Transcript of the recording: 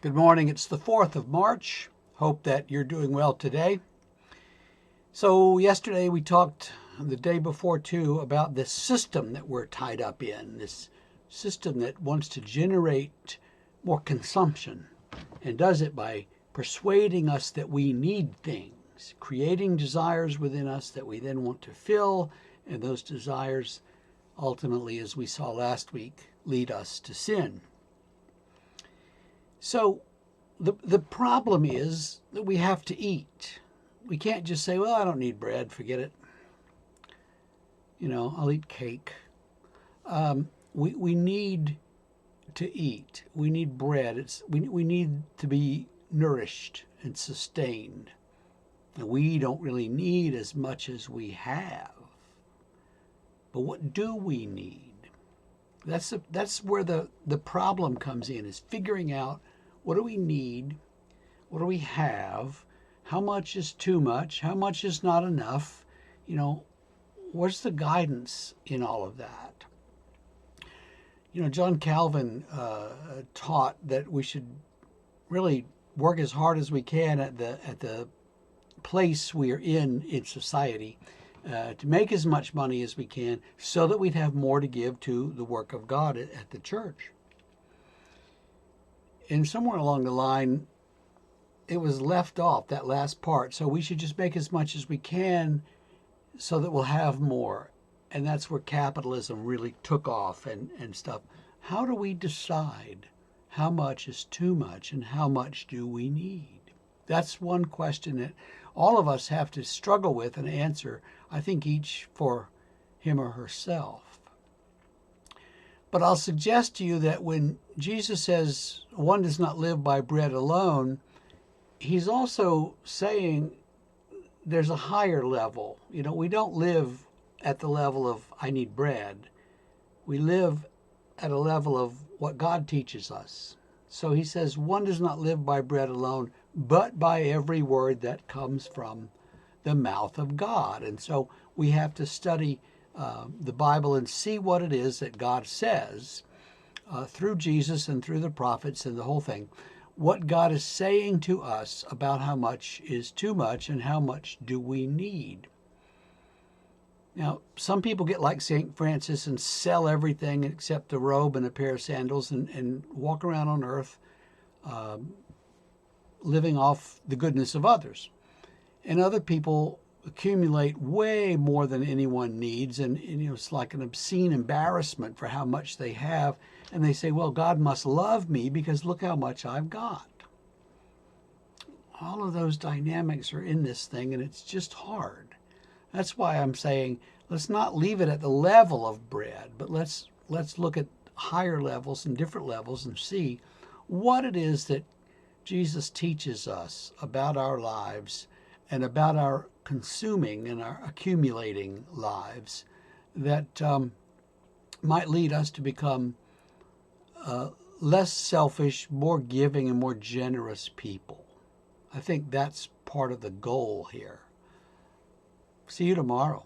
Good morning. It's the 4th of March. Hope that you're doing well today. So, yesterday we talked, the day before too, about this system that we're tied up in, this system that wants to generate more consumption and does it by persuading us that we need things, creating desires within us that we then want to fill, and those desires ultimately, as we saw last week, lead us to sin. So the problem is that we have to eat. We can't just say, well, I don't need bread, forget it. I'll eat cake. We need to eat. We need bread. We need to be nourished and sustained. And we don't really need as much as we have. But what do we need? That's where the problem comes in, is figuring out what do we need, what do we have, how much is too much, how much is not enough, what's the guidance in all of that? John Calvin taught that we should really work as hard as we can at the place we are in society, to make as much money as we can so that we'd have more to give to the work of God at the church. And somewhere along the line, it was left off, that last part. So we should just make as much as we can so that we'll have more. And that's where capitalism really took off and stuff. How do we decide how much is too much and how much do we need? That's one question that all of us have to struggle with and answer, I think each for him or herself. But I'll suggest to you that when Jesus says one does not live by bread alone, he's also saying there's a higher level. We don't live at the level of I need bread. We live at a level of what God teaches us. So he says one does not live by bread alone, but by every word that comes from the mouth of God. And so we have to study the Bible and see what it is that God says through Jesus and through the prophets and the whole thing, what God is saying to us about how much is too much and how much do we need. Now, some people get like St. Francis and sell everything except a robe and a pair of sandals and walk around on earth living off the goodness of others. And other people accumulate way more than anyone needs, and it's like an obscene embarrassment for how much they have, and they say, well, God must love me because look how much I've got. All of those dynamics are in this thing, and it's just hard. That's why I'm saying let's not leave it at the level of bread, but let's look at higher levels and different levels and see what it is that Jesus teaches us about our lives and about our consuming and our accumulating lives that might lead us to become less selfish, more giving, and more generous people. I think that's part of the goal here. See you tomorrow.